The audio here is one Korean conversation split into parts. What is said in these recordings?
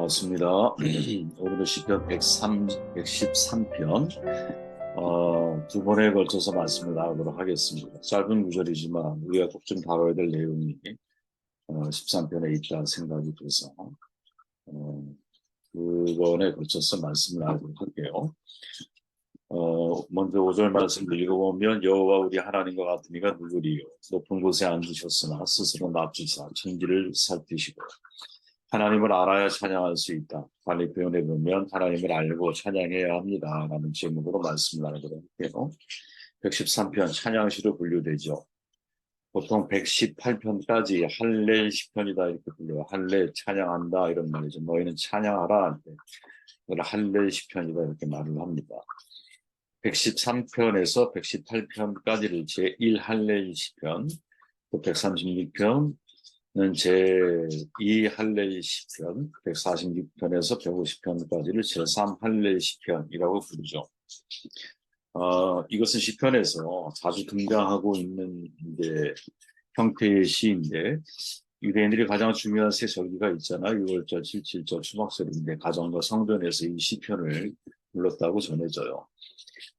반갑습니다. 오늘은 시편 113편 두 번에 걸쳐서 말씀을 나누도록 하겠습니다. 짧은 구절이지만 우리가 꼭 좀 다뤄야 될 내용이 13편에 있다 생각이 돼서 두 번에 걸쳐서 말씀을 나누도록 할게요. 먼저 5절 말씀을 읽어보면 여호와 우리 하나님과 같은 이가 누구리요 높은 곳에 앉으셨으나 스스로 낮추사 천지를 살피시고 하나님을 알아야 찬양할 수 있다. 달리 표현해 보면 하나님을 알고 찬양해야 합니다. 라는 제목으로 말씀을 나누도록 할게요. 113편 찬양시로 분류되죠. 보통 118편까지 할례 시편이다 이렇게 불려요. 할례 찬양한다 이런 말이죠. 너희는 찬양하라 할 때 할례 시편이다 이렇게 말을 합니다. 113편에서 118편까지를 제1할례 시편, 또 136편 제2 할례 시편, 146편에서 150편까지를 제3 할례 시편이라고 부르죠. 이것은 시편에서 자주 등장하고 있는 형태의 시인데 유대인들이 가장 중요한 세 절기가 있잖아요. 6월절, 7.7절, 추mak절인데 가정과 성전에서 이 시편을 불렀다고 전해져요.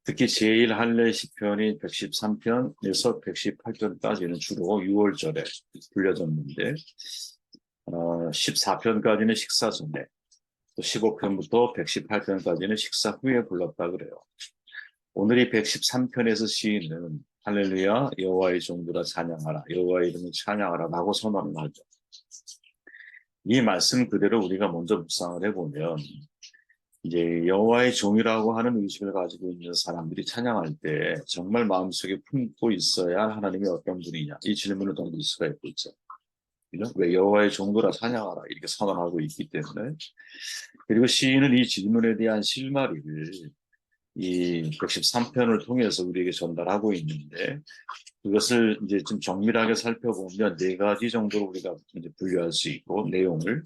특히 제1할례 시편인 113편에서 118편까지는 주로 6월절에 불려졌는데 14편까지는 식사 전에 또 15편부터 118편까지는 식사 후에 불렀다 그래요. 오늘 이 113편에서 시인은 할렐루야 여호와의 종들아 찬양하라 여호와의 이름을 찬양하라 라고 선언을 하죠. 이 말씀 그대로 우리가 먼저 묵상을 해보면 여호와의 종이라고 하는 의식을 가지고 있는 사람들이 찬양할 때 정말 마음속에 품고 있어야 하나님이 어떤 분이냐 이 질문을 던질 수가 있겠죠. 왜 여호와의 종들아 찬양하라 이렇게 선언하고 있기 때문에 그리고 시인은 이 질문에 대한 실마리를 이 113편을 통해서 우리에게 전달하고 있는데 그것을 좀 정밀하게 살펴보면 네 가지 정도로 우리가 분류할 수 있고 내용을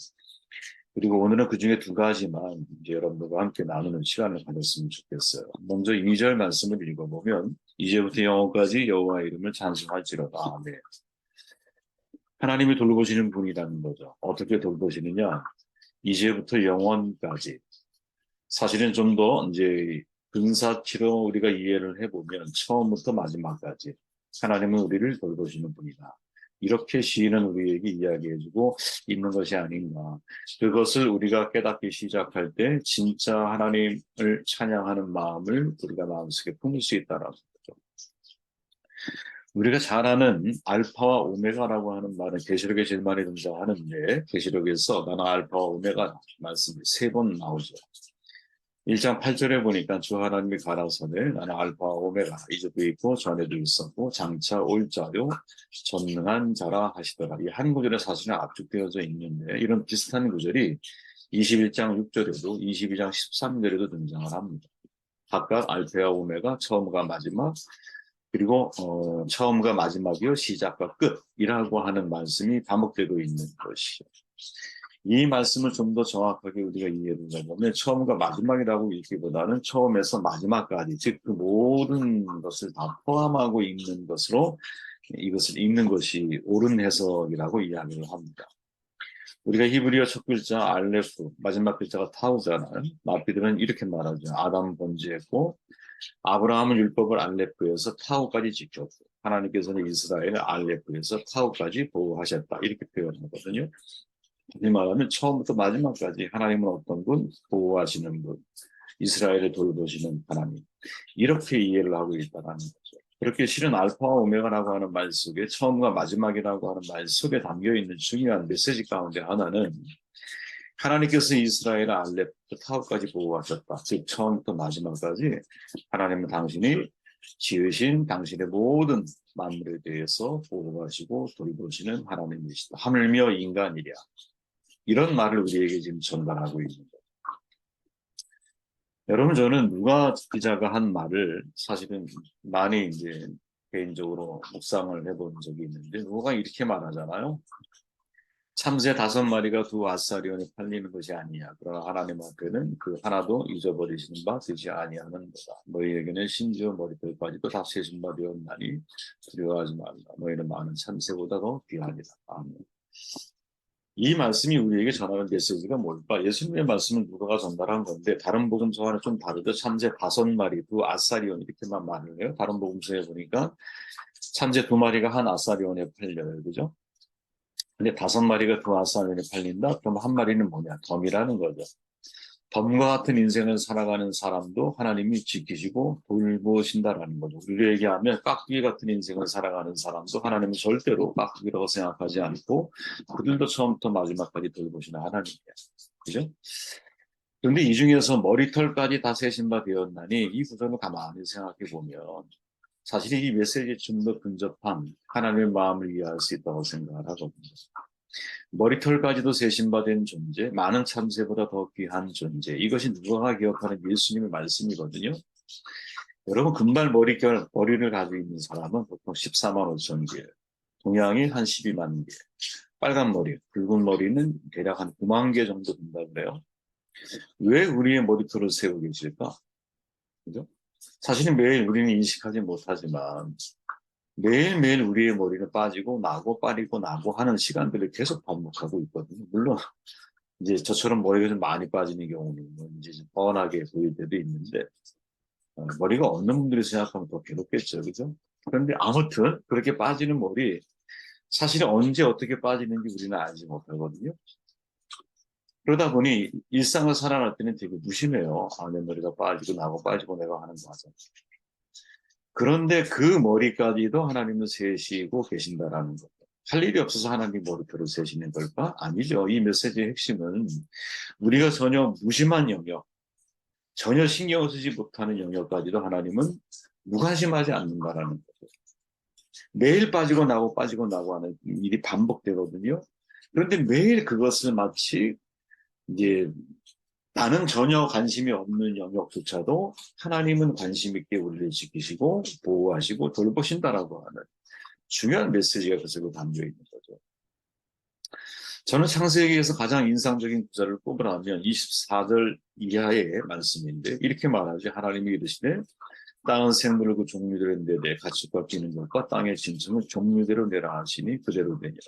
그리고 오늘은 그 중에 두 가지만 여러분들과 함께 나누는 시간을 가졌으면 좋겠어요. 먼저 2절 말씀을 읽어보면 이제부터 영원까지 여호와의 이름을 찬송할지로다. 네. 하나님이 돌보시는 분이라는 거죠. 어떻게 돌보시느냐? 이제부터 영원까지. 사실은 좀 더 근사치로 우리가 이해를 해보면 처음부터 마지막까지 하나님은 우리를 돌보시는 분이다. 이렇게 시인은 우리에게 이야기해주고 있는 것이 아닌가. 그것을 우리가 깨닫기 시작할 때 진짜 하나님을 찬양하는 마음을 우리가 마음속에 품을 수 있다라는 거죠. 우리가 잘 아는 알파와 오메가라고 하는 말은 계시록에 제일 많이 등장하는데 계시록에서 나는 알파와 오메가 말씀이 3번 나오죠. 1장 8절에 보니까 주 하나님이 가라사대 나는 알파와 오메가 이제도 있고 전에도 있었고 장차 올 자요 전능한 자라 하시더라. 이 한 구절에 사실은 압축되어져 있는데 이런 비슷한 구절이 21장 6절에도 22장 13절에도 등장을 합니다. 각각 알파와 오메가 처음과 마지막 그리고 처음과 마지막이요 시작과 끝이라고 하는 말씀이 반복되고 있는 것이죠. 이 말씀을 좀 더 정확하게 우리가 이해를 해보면 처음과 마지막이라고 읽기보다는 처음에서 마지막까지 즉 그 모든 것을 다 포함하고 있는 것으로 이것을 읽는 것이 옳은 해석이라고 이야기를 합니다. 우리가 히브리어 첫 글자 알레프 마지막 글자가 타우잖아요. 마피들은 이렇게 말하죠. 아담 번제했고 아브라함은 율법을 알레프에서 타우까지 지켰고 하나님께서는 이스라엘을 알레프에서 타우까지 보호하셨다 이렇게 표현하거든요. 이 말하면 처음부터 마지막까지 하나님은 어떤 분? 보호하시는 분. 이스라엘을 돌보시는 하나님. 이렇게 이해를 하고 있다는 거죠. 그렇게 실은 알파와 오메가라고 하는 말 속에 처음과 마지막이라고 하는 말 속에 담겨있는 중요한 메시지 가운데 하나는 하나님께서 이스라엘을 알렙부터 타우까지 보호하셨다. 즉 처음부터 마지막까지 하나님은 당신이 지으신 당신의 모든 만물에 대해서 보호하시고 돌보시는 하나님이시다. 하물며 인간이랴. 이런 말을 우리에게 지금 전달하고 있는 거예요. 여러분, 저는 누가 기자가 한 말을 사실은 많이 개인적으로 묵상을 해본 적이 있는데, 누가 이렇게 말하잖아요. 참새 5마리가 두 아사리온에 팔리는 것이 아니냐. 그러나 하나님 앞에는 그 하나도 잊어버리시는 바 되지 아니하는 거다. 너희에게는 심지어 머리털까지도 다 세신 바 되었나니 두려워하지 말라. 너희는 많은 참새보다 더 귀하니라. 아멘. 이 말씀이 우리에게 전하는 메시지가 뭘까? 예수님의 말씀은 누가가 전달한 건데 다른 복음서와는 좀 다르죠. 참새 5마리, 두 아사리온 이렇게만 말을 해요. 다른 복음서에 보니까 참새 2마리가 한 아사리온에 팔려요. 그죠? 근데 5마리가 두 아사리온에 팔린다? 그럼 한 마리는 뭐냐? 덤이라는 거죠. 덤과 같은 인생을 살아가는 사람도 하나님이 지키시고 돌보신다라는 거죠. 우리로 얘기하면 깍두기 같은 인생을 살아가는 사람도 하나님은 절대로 깍두기라고 생각하지 않고 그들도 처음부터 마지막까지 돌보시는 하나님이에요. 그죠? 그런데 이 중에서 머리털까지 다 세신 바 되었나니 이 구절을 가만히 생각해 보면 사실 이 메시지에 좀 더 근접한 하나님의 마음을 이해할 수 있다고 생각을 하거든요. 머리털까지도 세신받은 존재, 많은 참새보다 더 귀한 존재. 이것이 누가가 기억하는 예수님의 말씀이거든요. 여러분, 금발 머리를 가지고 있는 사람은 보통 14만 5천 개, 동양이 한 12만 개, 빨간 머리, 붉은 머리는 대략 한 9만 개 정도 된다고 그래요. 왜 우리의 머리털을 세우고 계실까? 그죠? 사실은 매일 우리는 인식하지 못하지만 매일매일 우리의 머리는 빠지고 나고 빠지고 나고 하는 시간들을 계속 반복하고 있거든요. 물론 이제 저처럼 머리가 좀 많이 빠지는 경우는 뭐 이제 좀 뻔하게 보일 때도 있는데 머리가 없는 분들이 생각하면 더 괴롭겠죠, 그죠? 그런데 아무튼 그렇게 빠지는 머리 사실은 언제 어떻게 빠지는지 우리는 알지 못하거든요. 그러다 보니 일상을 살아갈 때는 되게 무심해요. 아, 내 머리가 빠지고 나고 빠지고 내가 하는 거 하죠. 그런데 그 머리까지도 하나님은 세시고 계신다라는 것. 할 일이 없어서 하나님 머리털을 세시는 걸까? 아니죠. 이 메시지의 핵심은 우리가 전혀 무심한 영역, 전혀 신경 쓰지 못하는 영역까지도 하나님은 무관심하지 않는다라는 거죠. 매일 빠지고 나고 하는 일이 반복되거든요. 그런데 매일 그것을 마치 이제 나는 전혀 관심이 없는 영역조차도 하나님은 관심 있게 우리를 지키시고 보호하시고 돌보신다라고 하는 중요한 메시지가 그 속에 담겨 있는 거죠. 저는 창세기에서 가장 인상적인 구절을 꼽으라면 24절 이하의 말씀인데 이렇게 말하지. 하나님이 이르시되 땅은 생물을 그 종류대로 내되 가축과 기는 것과 땅의 짐승을 종류대로 내라 하시니 그대로 되니라.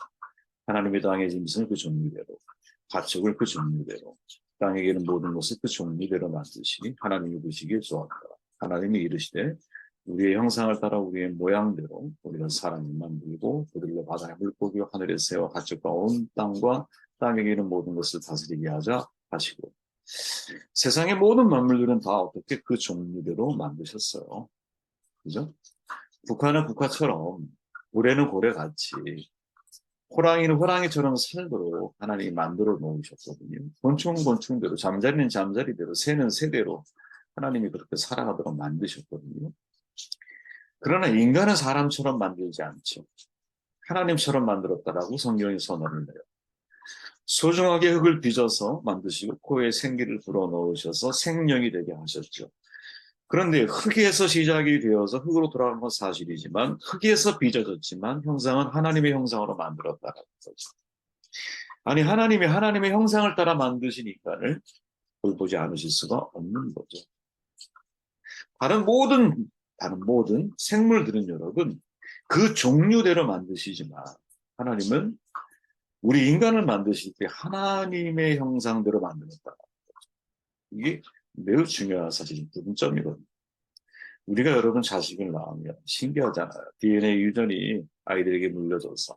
하나님의 땅의 짐승을 그 종류대로 가축을 그 종류대로 땅에 기는 모든 것을 그 종류대로 만드시니 하나님이 보시기에 좋았다. 하나님이 이르시되 우리의 형상을 따라 우리의 모양대로 우리가 사람을 만들고 그들로 바다의 물고기와 하늘의 새와 가축과 온 땅과 땅에 기는 모든 것을 다스리게 하자 하시고 세상의 모든 만물들은 다 어떻게 그 종류대로 만드셨어요. 그죠? 국화는 국화처럼 고래는 고래같이 호랑이는 호랑이처럼 살도록 하나님이 만들어 놓으셨거든요. 곤충은 곤충대로, 잠자리는 잠자리대로, 새는 새대로 하나님이 그렇게 살아가도록 만드셨거든요. 그러나 인간은 사람처럼 만들지 않죠. 하나님처럼 만들었다라고 성경이 선언을 해요. 소중하게 흙을 빚어서 만드시고 코에 생기를 불어넣으셔서 생명이 되게 하셨죠. 그런데 흙에서 시작이 되어서 흙으로 돌아간 건 사실이지만 흙에서 빚어졌지만 형상은 하나님의 형상으로 만들었다는 거죠. 아니 하나님의 형상을 따라 만드신 인간을 돌보지 않으실 수가 없는 거죠. 다른 모든 생물들은 여러분 그 종류대로 만드시지만 하나님은 우리 인간을 만드실 때 하나님의 형상대로 만들었다. 이게 매우 중요한 사실 부분점이거든요. 우리가 여러분 자식을 낳으면 신기하잖아요. DNA 유전이 아이들에게 물려줘서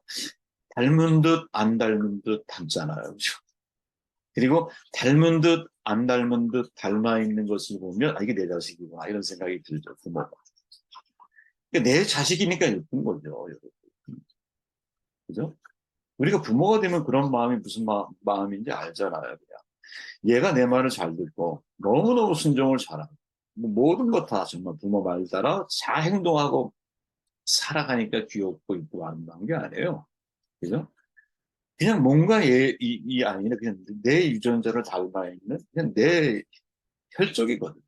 닮은 듯 안 닮은 듯 닮잖아요. 그렇죠? 그리고 닮은 듯 안 닮은 듯 닮아 있는 것을 보면 아, 이게 내 자식이구나 이런 생각이 들죠. 부모가. 그러니까 내 자식이니까 예쁜 거죠. 여러분. 그죠? 우리가 부모가 되면 그런 마음이 무슨 마음인지 알잖아요. 그냥. 얘가 내 말을 잘 듣고 너무너무 순종을 잘하고 뭐 모든 것 다 정말 부모 말 따라 잘 행동하고 살아가니까 귀엽고 이쁘고 아름다운 게 아니에요. 그죠? 그냥 뭔가 이 아이는 그냥 내 유전자를 닮아 있는 그냥 내 혈족이거든요.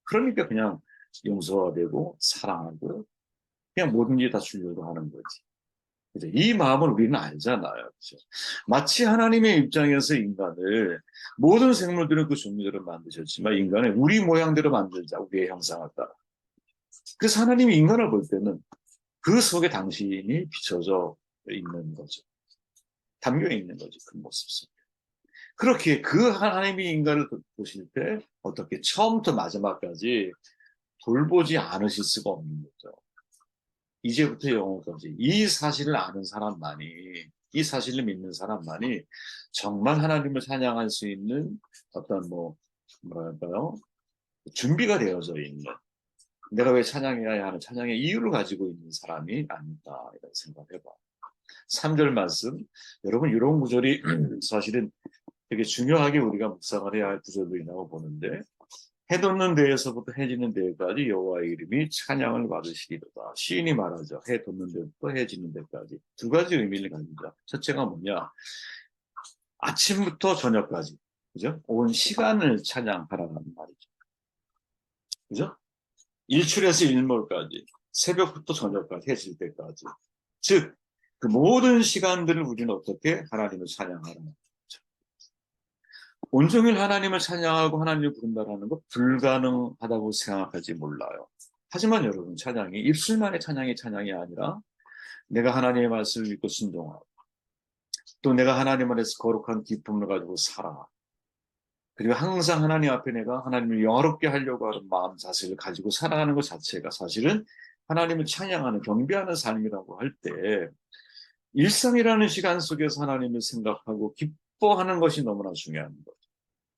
그러니까 그냥 용서가 되고 사랑하고 그냥 뭐든지 다 주려고 하는 거지. 그죠? 이 마음을 우리는 알잖아요. 그죠? 마치 하나님의 입장에서 인간을 모든 생물들은 그 종류대로 만드셨지만 인간을 우리 모양대로 만들자. 우리의 형상을 따라. 그래서 하나님이 인간을 볼 때는 그 속에 당신이 비춰져 있는 거죠. 담겨 있는 거지, 그 모습 속에. 그렇게 그 하나님이 인간을 보실 때 어떻게 처음부터 마지막까지 돌보지 않으실 수가 없는 거죠. 이제부터 영원까지 이 사실을 아는 사람만이, 이 사실을 믿는 사람만이 정말 하나님을 찬양할 수 있는 어떤 뭐랄까요, 준비가 되어져 있는, 내가 왜 찬양해야 하는 찬양의 이유를 가지고 있는 사람이 아닌가 이런 생각을 해봐요. 3절 말씀, 여러분 이런 구절이 사실은 되게 중요하게 우리가 묵상을 해야 할 구절들이라고 보는데, 해 돋는 데에서부터 해 지는 데까지 여호와의 이름이 찬양을 받으시리로다. 시인이 말하죠. 해 돋는 데부터 해 지는 데까지. 두 가지 의미를 가집니다. 첫째가 뭐냐? 아침부터 저녁까지. 그죠? 온 시간을 찬양하라는 말이죠. 그죠? 일출에서 일몰까지. 새벽부터 저녁까지, 해질 때까지. 즉, 그 모든 시간들을 우리는 어떻게 하나님을 찬양하라는 거죠. 온종일 하나님을 찬양하고 하나님을 부른다는 것 불가능하다고 생각하지 몰라요. 하지만 여러분, 찬양이 입술만의 찬양이 아니라 내가 하나님의 말씀을 믿고 순종하고 또 내가 하나님 안에서 거룩한 기쁨을 가지고 살아. 그리고 항상 하나님 앞에 내가 하나님을 영화롭게 하려고 하는 마음 자세를 가지고 살아가는 것 자체가 사실은 하나님을 찬양하는 경배하는 삶이라고 할 때, 일상이라는 시간 속에서 하나님을 생각하고 기뻐하는 것이 너무나 중요한 거죠.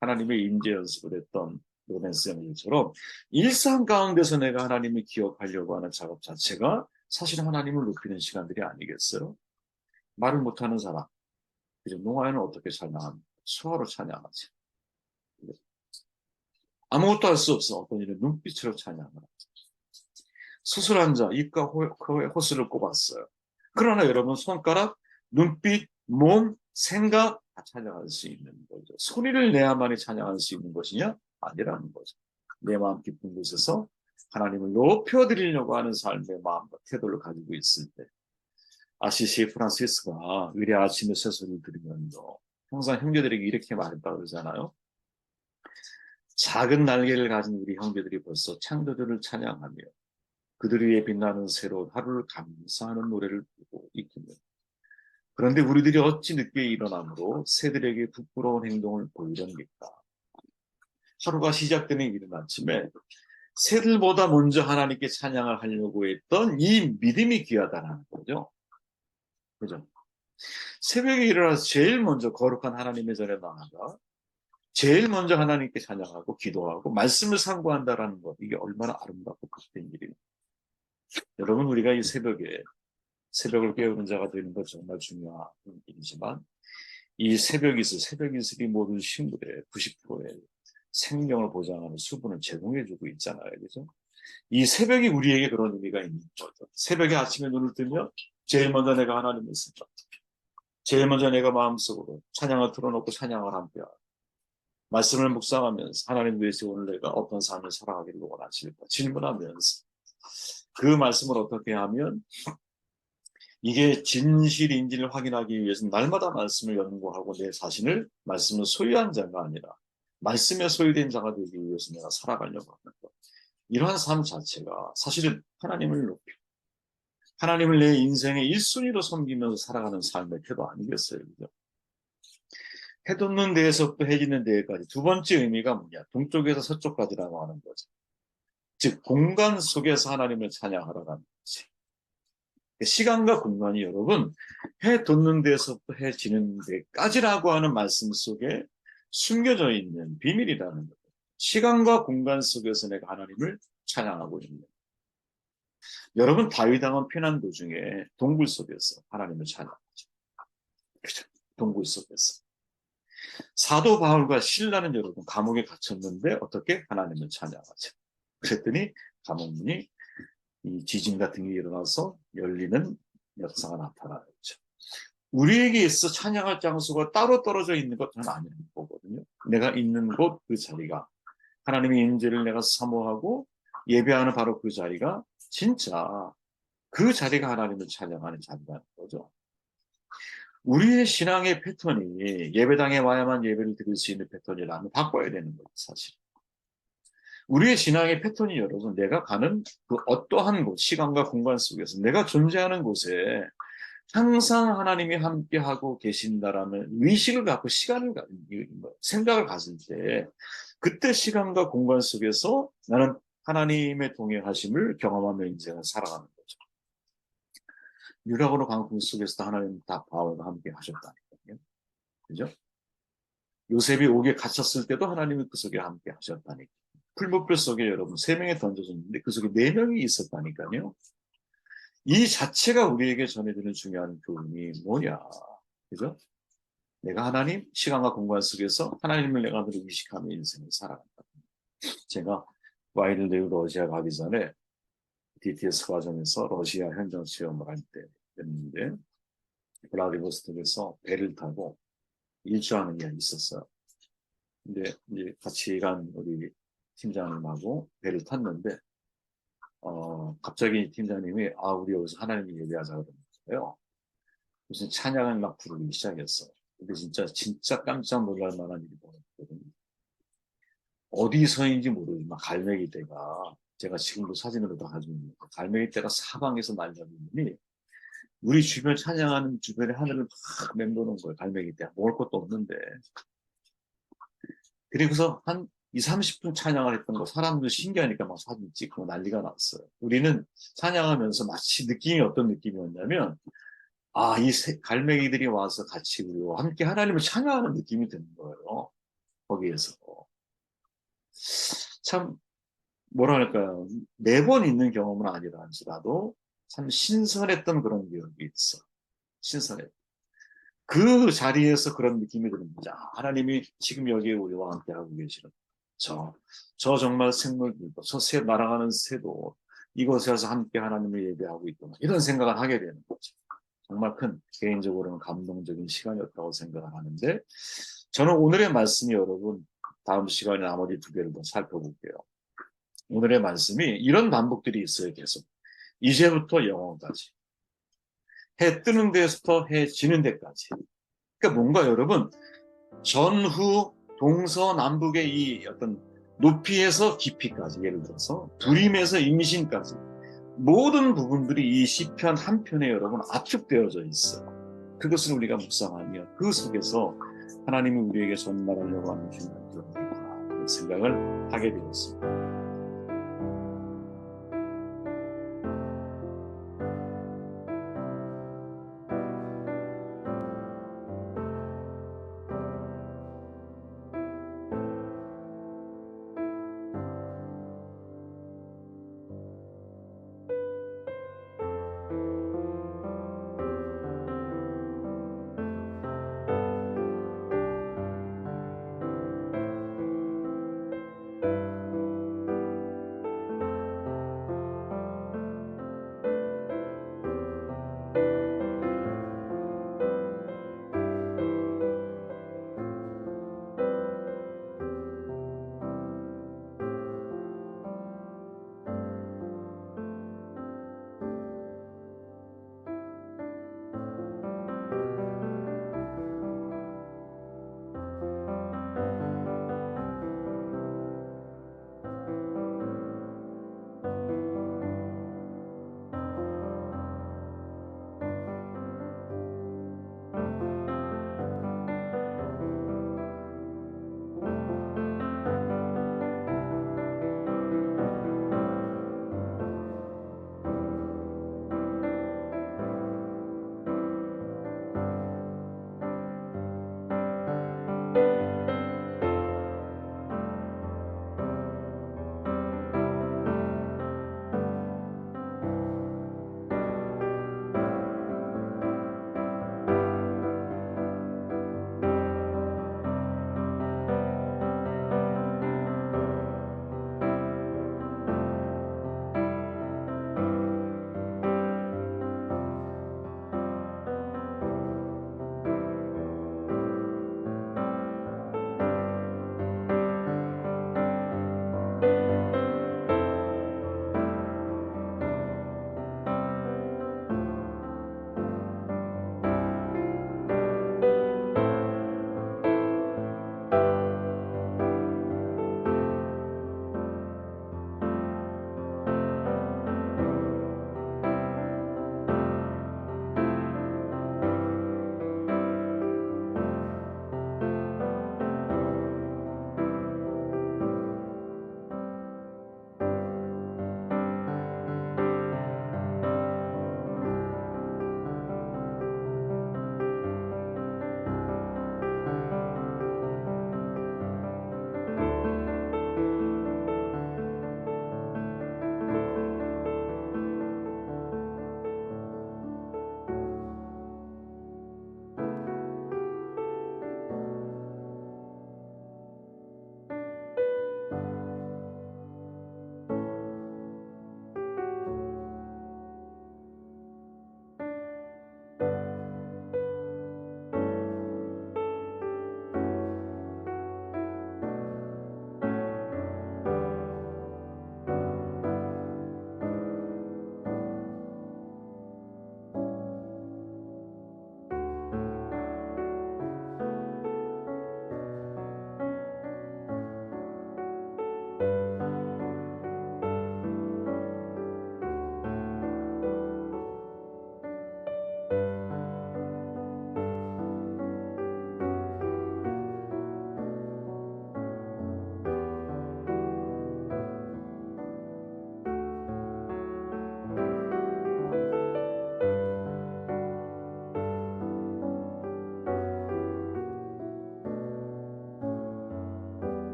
하나님의 임재 연습을 했던 로렌스 형님처럼 일상 가운데서 내가 하나님을 기억하려고 하는 작업 자체가 사실 하나님을 높이는 시간들이 아니겠어요? 말을 못하는 사람, 농아에는 어떻게 찬양합니까? 수화로 찬양하지. 아무것도 할 수 없어. 어떤 일은 눈빛으로 찬양을 하죠. 수술한 자, 입과 코에 호스를 꼽았어요. 그러나 여러분, 손가락, 눈빛, 몸, 생각 다 찬양할 수 있는 거죠. 소리를 내야만이 찬양할 수 있는 것이냐? 아니라는 거죠. 내 마음 깊은 곳에서 하나님을 높여드리려고 하는 삶의 마음과 태도를 가지고 있을 때, 아시시 프란시스가 의례 아침에 세소를 들으면서 항상 형제들에게 이렇게 말했다고 그러잖아요. 작은 날개를 가진 우리 형제들이 벌써 창조주를 찬양하며 그들 위에 빛나는 새로운 하루를 감사하는 노래를 부르고 있군요. 그런데 우리들이 어찌 늦게 일어남으로 새들에게 부끄러운 행동을 보이렵니까? 하루가 시작되는 이른 아침에 새들보다 먼저 하나님께 찬양을 하려고 했던 이 믿음이 귀하다는 거죠. 그죠? 새벽에 일어나서 제일 먼저 거룩한 하나님의 전에 나아가 제일 먼저 하나님께 찬양하고 기도하고 말씀을 상고한다라는 것, 이게 얼마나 아름답고 복된 일입니까? 여러분, 우리가 이 새벽을 깨우는 자가 되는 것 정말 중요한 일이지만, 이 새벽 이슬이 모든 식물의 90%의 생명을 보장하는 수분을 제공해주고 있잖아요. 그죠? 이 새벽이 우리에게 그런 의미가 있는 거죠. 새벽에 아침에 눈을 뜨면 제일 먼저 내가 하나님을 생각, 제일 먼저 내가 마음속으로 찬양을 틀어놓고 찬양을 함께하고 말씀을 묵상하면서 하나님 위해서 오늘 내가 어떤 삶을 살아가기를 원하실까 질문하면서 그 말씀을 어떻게 하면 이게 진실인지를 확인하기 위해서 날마다 말씀을 연구하고 내 자신을 말씀을 소유한 자가 아니라 말씀에 소유된 자가 되기 위해서 내가 살아가려고 하는 것. 이러한 삶 자체가 사실은 하나님을 높이고 하나님을 내 인생의 1순위로 섬기면서 살아가는 삶의 태도 아니겠어요? 그죠? 해 돋는 데에서부터 해 지는 데까지 두 번째 의미가 뭐냐? 동쪽에서 서쪽까지라고 하는 거죠. 즉 공간 속에서 하나님을 찬양하라는 거지. 시간과 공간이 여러분 해 돋는 데서부터 해 지는 데까지라고 하는 말씀 속에 숨겨져 있는 비밀이라는 거죠. 시간과 공간 속에서 내가 하나님을 찬양하고 있는 거예요. 여러분, 다윗 왕은 피난 도중에 동굴 속에서 하나님을 찬양하죠. 그죠? 동굴 속에서. 사도 바울과 실라는 여러분 감옥에 갇혔는데 어떻게 하나님을 찬양하죠. 그랬더니 감옥문이 이 지진 같은 게 일어나서 열리는 역사가 나타나죠. 우리에게 있어 찬양할 장소가 따로 떨어져 있는 것은 아닌 거거든요. 내가 있는 곳 그 자리가 하나님의 임재를 내가 사모하고 예배하는 바로 그 자리가 진짜 그 자리가 하나님을 찬양하는 자리라는 거죠. 우리의 신앙의 패턴이 예배당에 와야만 예배를 드릴 수 있는 패턴이라면 바꿔야 되는 거죠, 사실. 우리의 신앙의 패턴이 여러분, 내가 가는 그 어떠한 곳, 시간과 공간 속에서 내가 존재하는 곳에 항상 하나님이 함께하고 계신다라는 의식을 갖고 생각을 가질 때 그때 시간과 공간 속에서 나는 하나님의 동행하심을 경험하며 인생을 살아가는 거죠. 유라고로 강풍 속에서도 하나님 다 바울과 함께 하셨다니까요. 그죠? 요셉이 옥에 갇혔을 때도 하나님이 그 속에 함께 하셨다니까요. 풀무불 속에 여러분 3명이 던져졌는데 그 속에 4명이 있었다니까요. 이 자체가 우리에게 전해주는 중요한 교훈이 뭐냐. 그죠? 내가 하나님, 시간과 공간 속에서 하나님을 내가 늘 의식하며 인생을 살아간다. 제가 와이드레이 러시아 가기 전에 DTS 과정에서 러시아 현장 체험을 할 때였는데 블라디보스톡에서 배를 타고 일주하는 게 있었어요. 근데 이제 같이 간 우리 팀장님하고 배를 탔는데 갑자기 팀장님이 우리 여기서 하나님 예배하자 그러는 거예요. 무슨 찬양을 막 부르기 시작했어요. 근데 진짜 깜짝 놀랄 만한 일이 벌어졌거든요. 어디서인지 모르지만 갈매기떼가 제가 지금도 사진으로 다 가지고 있는데 갈매기떼가 사방에서 날려다니니 우리 주변 찬양하는 주변에 하늘을 막 맴도는 거예요. 갈매기떼가 먹을 것도 없는데. 그리고서 한 2, 30분 찬양을 했던 거 사람들 신기하니까 막 사진 찍고 난리가 났어요. 우리는 찬양하면서 마치 느낌이 어떤 느낌이었냐면 이 갈매기들이 와서 같이 우리와 함께 하나님을 찬양하는 느낌이 드는 거예요. 거기에서. 참 뭐랄까요. 매번 있는 경험은 아니라 할지라도 참 신선했던 그런 기억이 있어. 신선해. 그 자리에서 그런 느낌이 드는 거죠. 하나님이 지금 여기에 우리와 함께 하고 계시는 저 정말 생물들도 날아가는 새도 이곳에서 함께 하나님을 예배하고 있구나. 이런 생각을 하게 되는 거죠. 정말 큰 개인적으로는 감동적인 시간이었다고 생각을 하는데 저는 오늘의 말씀이 여러분 다음 시간에 나머지 2개를 더 살펴볼게요. 오늘의 말씀이 이런 반복들이 있어요. 계속. 이제부터 영원까지. 해 뜨는 데서부터 해 지는 데까지. 그러니까 뭔가 여러분 전후 동서남북의 이 어떤 높이에서 깊이까지 예를 들어서 두림에서 임신까지 모든 부분들이 이 시편 한 편에 여러분 압축되어져 있어요. 그것을 우리가 묵상하며 그 속에서 하나님이 우리에게 전달하려고 하는 중요한 그런 생각을 하게 되었습니다.